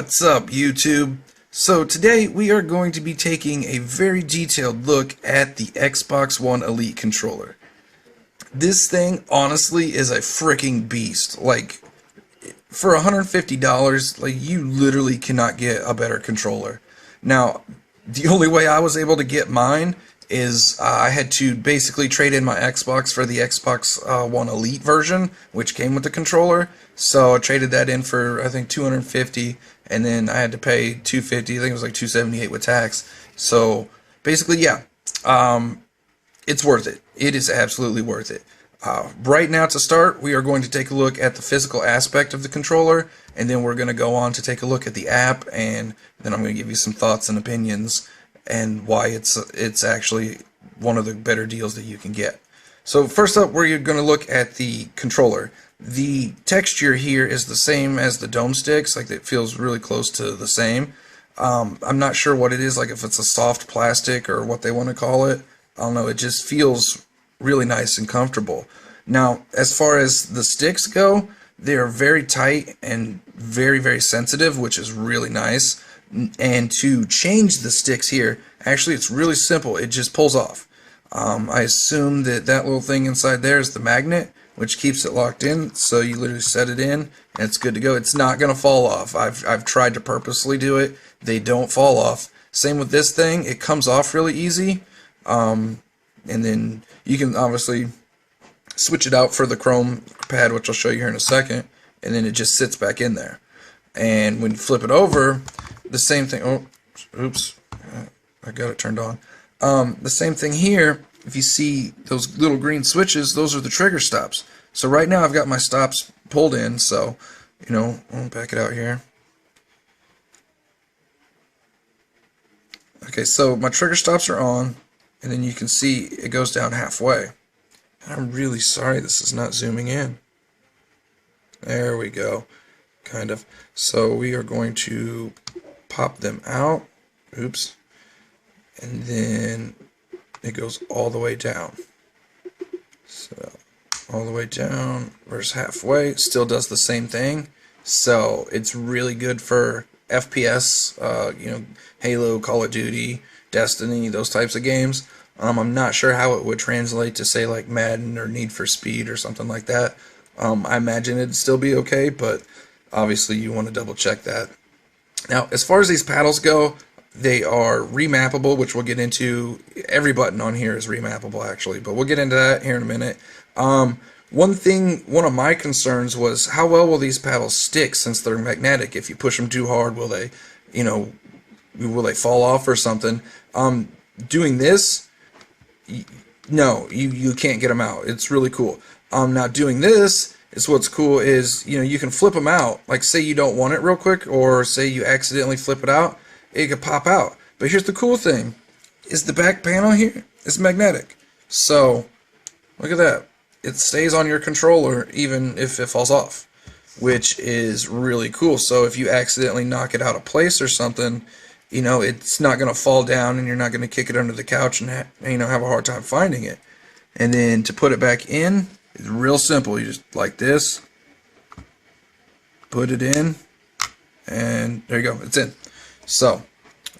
What's up, YouTube? So today we are going to be taking a very detailed look at the Xbox One Elite controller. This thing honestly is a freaking beast. Like, for $150, like, you literally cannot get a better controller. Now, the only way I was able to get mine is I had to basically trade in my Xbox for the Xbox One Elite version, which came with the controller. So I traded that in for, I think, $250, and then I had to pay $250. I think it was like $278 with tax. So basically, yeah, it's worth it. It is absolutely worth it. Right now, to start, we are going to take a look at the physical aspect of the controller, and then we're going to go on to take a look at the app, and then I'm going to give you some thoughts and opinions and why it's actually one of the better deals that you can get. So first up, we're going to look at the controller. The texture here is the same as the dome sticks, like it feels really close to the same. I'm not sure what it is, like if it's a soft plastic or what they want to call it. I don't know, it just feels really nice and comfortable. Now, as far as the sticks go, they are very tight and very, very sensitive, which is really nice. And to change the sticks here, actually it's really simple. It just pulls off. I assume that little thing inside there is the magnet, which keeps it locked in, so you literally set it in and it's good to go. It's not going to fall off. I've tried to purposely do it. They don't fall off. Same with this thing. It comes off really easy. And then you can obviously switch it out for the chrome pad, which I'll show you here in a second, and then it just sits back in there. And when you flip it over, the same thing. Oh, oops, I got it turned on. The same thing here. If you see those little green switches, those are the trigger stops. So right now I've got my stops pulled in, so, you know, I'll back it out here. Okay, so my trigger stops are on, and then you can see it goes down halfway. I'm really sorry this is not zooming in. There we go, kind of. So we are going to pop them out. Oops. And then it goes all the way down. So all the way down versus halfway. Still does the same thing. So it's really good for FPS, you know, Halo, Call of Duty, Destiny, those types of games. I'm not sure how it would translate to, say, like Madden or Need for Speed or something like that. I imagine it'd still be okay, but obviously you want to double check that. Now, as far as these paddles go, they are remappable, which we'll get into. Every button on here is remappable, actually, but we'll get into that here in a minute. One of my concerns was, how well will these paddles stick since they're magnetic? If you push them too hard, will they, you know, will they fall off or something? Doing this, no, you can't get them out. It's really cool. Now doing this is what's cool is, you know, you can flip them out. Like, say you don't want it real quick, or say you accidentally flip it out, it could pop out. But here's the cool thing, is the back panel here is magnetic. So, look at that. It stays on your controller even if it falls off, which is really cool. So if you accidentally knock it out of place or something, you know, it's not going to fall down and you're not going to kick it under the couch and you know, have a hard time finding it. And then to put it back in, it's real simple. You just like this, put it in, and there you go, it's in. So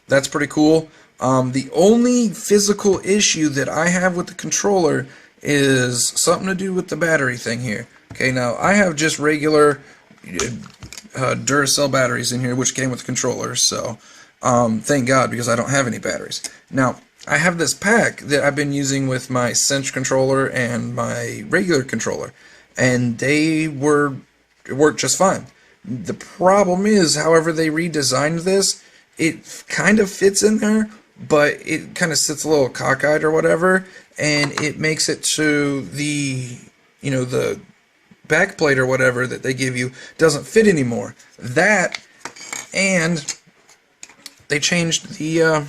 that's pretty cool. The only physical issue that I have with the controller is something to do with the battery thing here. Okay, now I have just regular Duracell batteries in here, which came with the controller, so thank God, because I don't have any batteries. Now, I have this pack that I've been using with my Cinch controller and my regular controller, and it worked just fine. The problem is, however they redesigned this, it kind of fits in there, but it kind of sits a little cockeyed or whatever, and it makes it to the, you know, the back plate or whatever that they give you doesn't fit anymore. That, and they changed the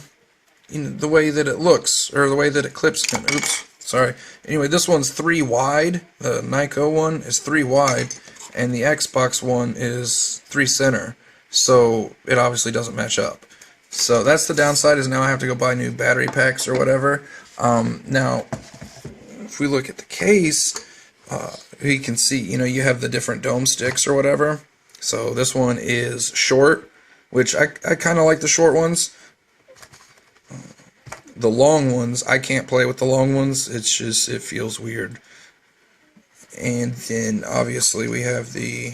you know, the way that it looks, or the way that it clips. Oops, sorry. Anyway, this one's 3 wide. The Nyko one is 3 wide, and the Xbox one is 3 center. So it obviously doesn't match up. So that's the downside, is now I have to go buy new battery packs or whatever. Now, if we look at the case, you can see, you know, you have the different dome sticks or whatever. So this one is short, which I kind of like the short ones. The long ones, I can't play with the long ones. It's just, it feels weird. And then obviously we have the,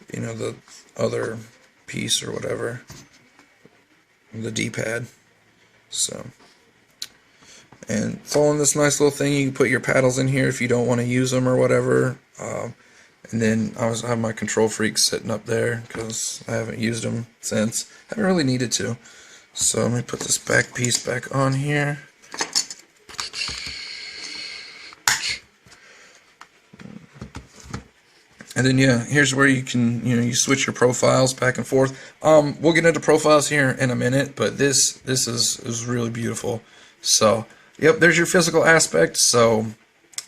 the other piece or whatever, the D-pad. So, and it's all in this nice little thing. You can put your paddles in here if you don't want to use them or whatever. And then I have my Control Freaks sitting up there because I haven't used them since. Haven't really needed to. So let me put this back piece back on here. And then yeah, here's where you can, you switch your profiles back and forth. We'll get into profiles here in a minute, but this is really beautiful. So, yep, there's your physical aspect. So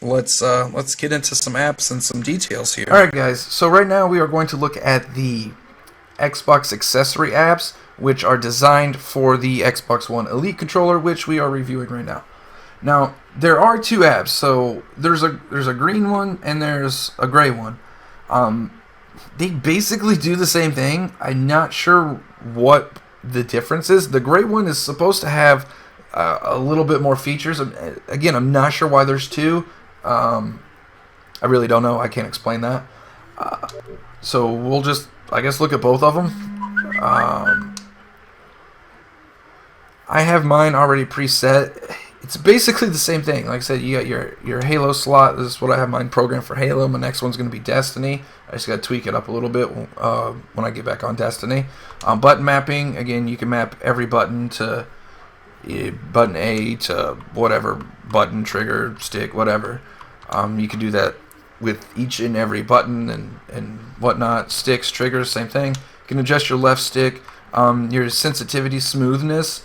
let's get into some apps and some details here. All right, guys. So right now we are going to look at the Xbox accessory apps, which are designed for the Xbox One Elite controller, which we are reviewing right now. Now, there are two apps. So there's a green one and there's a gray one. They basically do the same thing. I'm not sure what the difference is. The gray one is supposed to have a little bit more features. Again, I'm not sure why there's two. I really don't know. I can't explain that. So we'll just, I guess, look at both of them. I have mine already preset. It's basically the same thing. Like I said, you got your Halo slot. This is what I have mine programmed for Halo. My next one's going to be Destiny. I just got to tweak it up a little bit when I get back on Destiny. Button mapping, again, you can map every button to button A to whatever button, trigger, stick, whatever. You can do that with each and every button and whatnot. Sticks, triggers, same thing. You can adjust your left stick, your sensitivity, smoothness.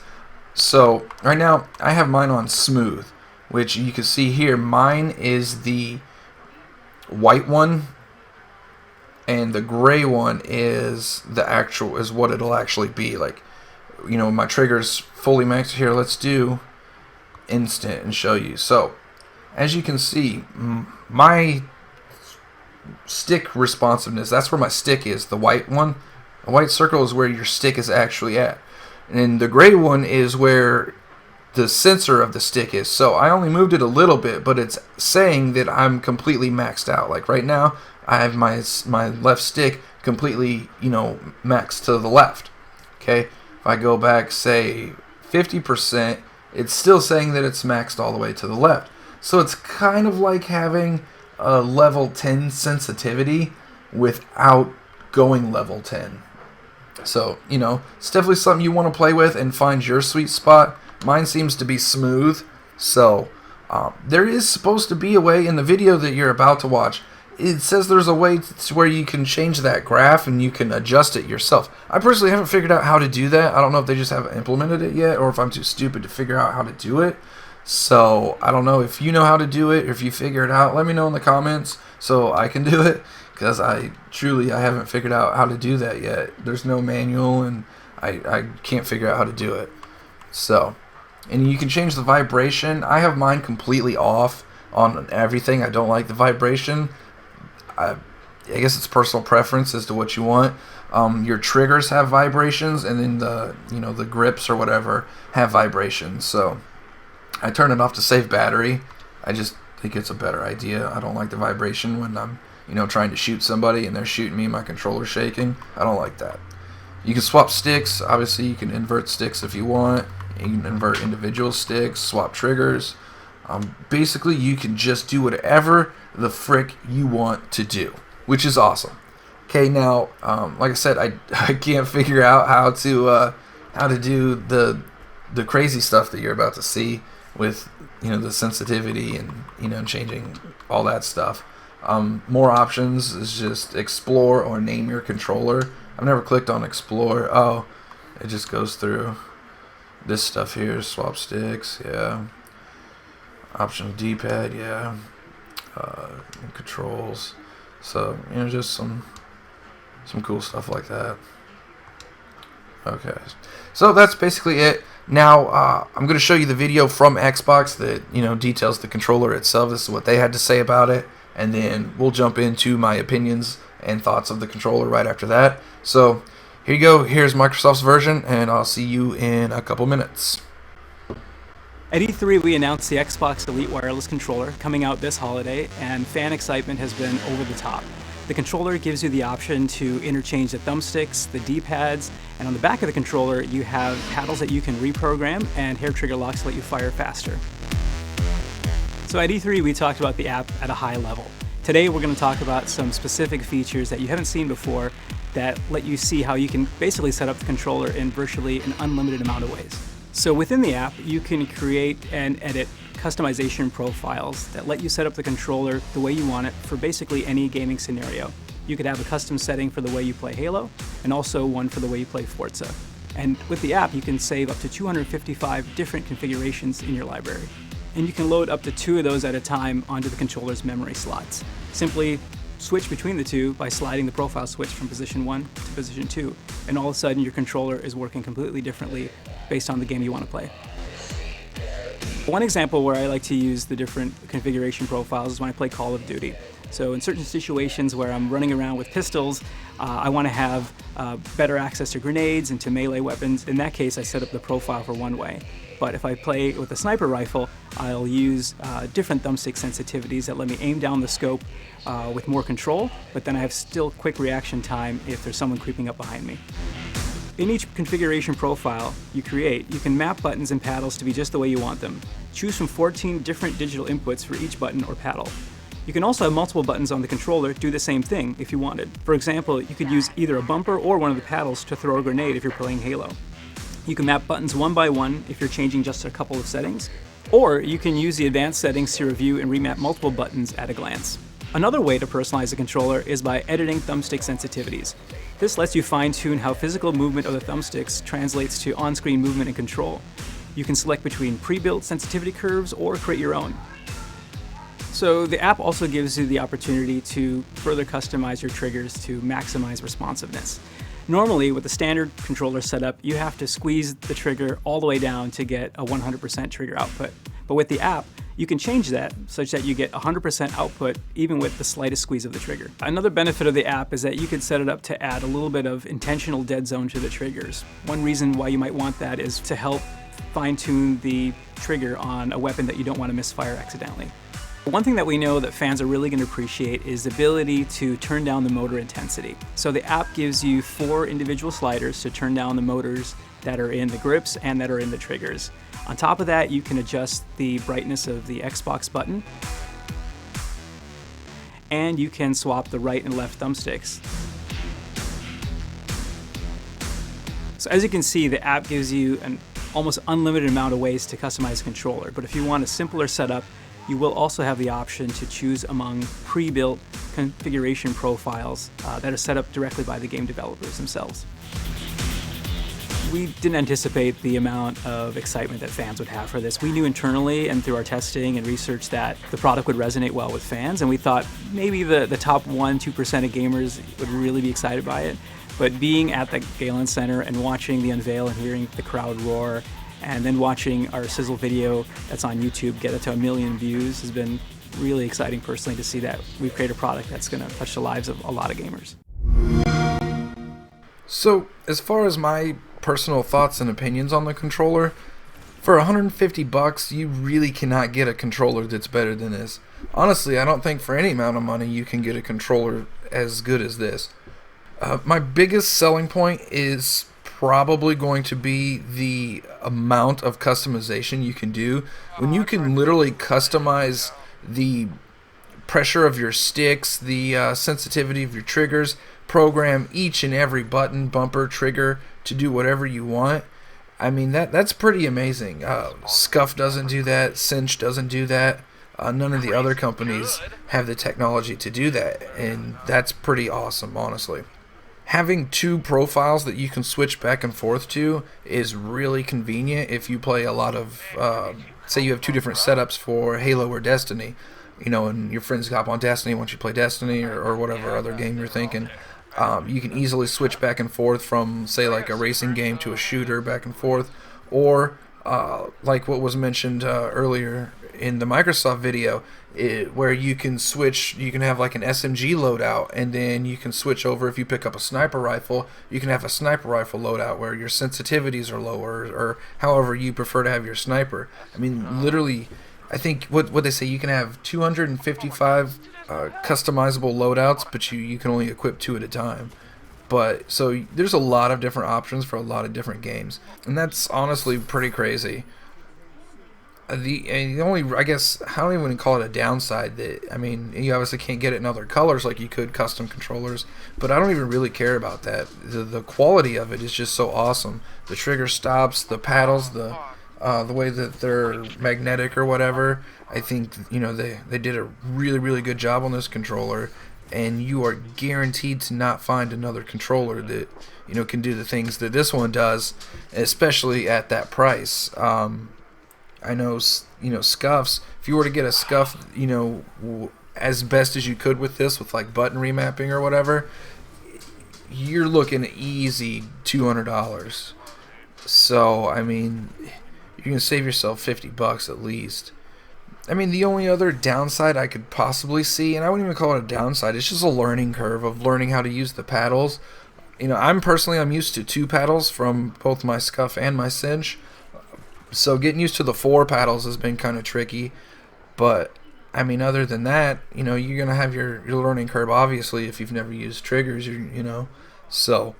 So right now I have mine on smooth, which you can see here. Mine is the white one, and the gray one is what it'll actually be. Like, my trigger's fully maxed here. Let's do instant and show you. So as you can see, my stick responsiveness, that's where my stick is, the white one. The white circle is where your stick is actually at. And the gray one is where the sensor of the stick is. So I only moved it a little bit, but it's saying that I'm completely maxed out. Like right now, I have my left stick completely, maxed to the left. Okay, if I go back, say 50%, it's still saying that it's maxed all the way to the left. So it's kind of like having a level 10 sensitivity without going level 10. So, it's definitely something you want to play with and find your sweet spot. Mine seems to be smooth. So, there is supposed to be a way in the video that you're about to watch. It says there's a way to where you can change that graph and you can adjust it yourself. I personally haven't figured out how to do that. I don't know if they just haven't implemented it yet or if I'm too stupid to figure out how to do it. So, I don't know if you know how to do it or if you figure it out. Let me know in the comments so I can do it. Because I haven't figured out how to do that yet. There's no manual, and I can't figure out how to do it. So, and you can change the vibration. I have mine completely off on everything. I don't like the vibration. I guess it's personal preference as to what you want. Your triggers have vibrations, and then the grips or whatever have vibrations. So, I turn it off to save battery. I just think it's a better idea. I don't like the vibration when I'm trying to shoot somebody and they're shooting me and my controller's shaking. I don't like that. You can swap sticks. Obviously, you can invert sticks if you want. You can invert individual sticks, swap triggers. Basically, you can just do whatever the frick you want to do, which is awesome. Okay, now, like I said, I can't figure out how to do the crazy stuff that you're about to see with the sensitivity and changing all that stuff. More options is just explore or name your controller. I've never clicked on explore. Oh, it just goes through this stuff here. Swap sticks, yeah. Optional D-pad, yeah. Controls. So, just some cool stuff like that. Okay, so that's basically it. Now, I'm going to show you the video from Xbox that, details the controller itself. This is what they had to say about it. And then we'll jump into my opinions and thoughts of the controller right after that. So, Here you go. Here's Microsoft's version, and I'll see you in a couple minutes. At E3, we announced the Xbox Elite Wireless Controller coming out this holiday, and fan excitement has been over the top. The controller gives you the option to interchange the thumbsticks, the D-pads, and on the back of the controller you have paddles that you can reprogram and hair trigger locks to let you fire faster. So at E3 we talked about the app at a high level. Today we're going to talk about some specific features that you haven't seen before that let you see how you can basically set up the controller in virtually an unlimited amount of ways. So within the app, you can create and edit customization profiles that let you set up the controller the way you want it for basically any gaming scenario. You could have a custom setting for the way you play Halo, and also one for the way you play Forza. And with the app, you can save up to 255 different configurations in your library. And you can load up to 2 of those at a time onto the controller's memory slots. Simply switch between the 2 by sliding the profile switch from position 1 to position 2, and all of a sudden your controller is working completely differently based on the game you want to play. One example where I like to use the different configuration profiles is when I play Call of Duty. So in certain situations where I'm running around with pistols, I want to have better access to grenades and to melee weapons. In that case, I set up the profile for one way. But if I play with a sniper rifle, I'll use different thumbstick sensitivities that let me aim down the scope with more control, but then I have still quick reaction time if there's someone creeping up behind me. In each configuration profile you create, you can map buttons and paddles to be just the way you want them. Choose from 14 different digital inputs for each button or paddle. You can also have multiple buttons on the controller do the same thing if you wanted. For example, you could use either a bumper or one of the paddles to throw a grenade if you're playing Halo. You can map buttons one by one if you're changing just a couple of settings, or you can use the advanced settings to review and remap multiple buttons at a glance. Another way to personalize the controller is by editing thumbstick sensitivities. This lets you fine-tune how physical movement of the thumbsticks translates to on-screen movement and control. You can select between pre-built sensitivity curves or create your own. So the app also gives you the opportunity to further customize your triggers to maximize responsiveness. Normally, with the standard controller setup, you have to squeeze the trigger all the way down to get a 100% trigger output. But with the app, you can change that such that you get 100% output even with the slightest squeeze of the trigger. Another benefit of the app is that you can set it up to add a little bit of intentional dead zone to the triggers. One reason why you might want that is to help fine-tune the trigger on a weapon that you don't want to misfire accidentally. One thing that we know that fans are really going to appreciate is the ability to turn down the motor intensity. So the app gives you 4 individual sliders to turn down the motors that are in the grips and that are in the triggers. On top of that, you can adjust the brightness of the Xbox button, and you can swap the right and left thumbsticks. So as you can see, the app gives you an almost unlimited amount of ways to customize the controller, but if you want a simpler setup, you will also have the option to choose among pre-built configuration profiles that are set up directly by the game developers themselves. We didn't anticipate the amount of excitement that fans would have for this. We knew internally and through our testing and research that the product would resonate well with fans, and we thought maybe the top 1-2% of gamers would really be excited by it. But being at the Galen Center and watching the unveil and hearing the crowd roar, and then watching our sizzle video that's on YouTube get it to 1 million views has been really exciting personally to see that we've created a product that's going to touch the lives of a lot of gamers. So, as far as my personal thoughts and opinions on the controller, for $150 you really cannot get a controller that's better than this. Honestly, I don't think for any amount of money you can get a controller as good as this. My biggest selling point is probably going to be the amount of customization you can do. When you can literally customize the pressure of your sticks, the sensitivity of your triggers, program each and every button, bumper, trigger to do whatever you want. I mean, that's pretty amazing. Scuf doesn't do that. Cinch doesn't do that. None of the other companies have the technology to do that, and that's pretty awesome, honestly. Having 2 profiles that you can switch back and forth to is really convenient if you play a lot of, say you have 2 different setups for Halo or Destiny, and your friends hop on Destiny once you play Destiny or whatever other game you're thinking. You can easily switch back and forth from, say, like a racing game to a shooter back and forth, or like what was mentioned earlier in the Microsoft video, where you can switch. You can have like an SMG loadout, and then you can switch over. If you pick up a sniper rifle, you can have a sniper rifle loadout where your sensitivities are lower, or however you prefer to have your sniper. I mean, literally, I think what they say, you can have 255 customizable loadouts, but you can only equip 2 at a time. But so there's a lot of different options for a lot of different games, and that's honestly pretty crazy. The only, I guess, I don't even call it a downside. That, I mean, you obviously can't get it in other colors like you could custom controllers, but I don't even really care about that. The quality of it is just so awesome. The trigger stops, the paddles, the way that they're magnetic or whatever. I think, you know, they did a really good job on this controller, and you are guaranteed to not find another controller that, you know, can do the things that this one does, especially at that price. I know, you know, scuffs. If you were to get a scuff, you know, as best as you could with this, with like button remapping or whatever, you're looking easy $200. So I mean, you can save yourself $50 at least. I mean, the only other downside I could possibly see, and I wouldn't even call it a downside, it's just a learning curve of learning how to use the paddles. You know, I'm used to 2 paddles from both my scuff and my cinch. So getting used to the 4 paddles has been kind of tricky, but I mean, other than that, you know, you're gonna have your learning curve, obviously, if you've never used triggers, you know. So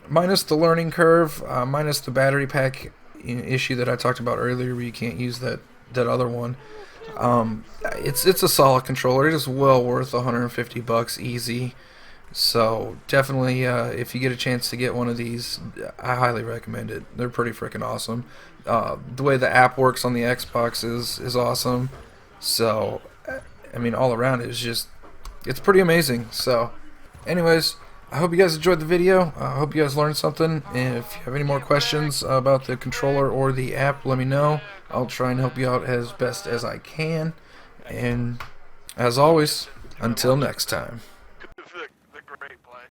minus the learning curve, minus the battery pack issue that I talked about earlier, where you can't use that other one. It's a solid controller. It is well worth $150 easy. So definitely, if you get a chance to get one of these, I highly recommend it. They're pretty freaking awesome. The way the app works on the Xbox is awesome. So, I mean, all around it's pretty amazing. So, anyways, I hope you guys enjoyed the video. I hope you guys learned something. And if you have any more questions about the controller or the app, let me know. I'll try and help you out as best as I can. And as always, until next time. The great play.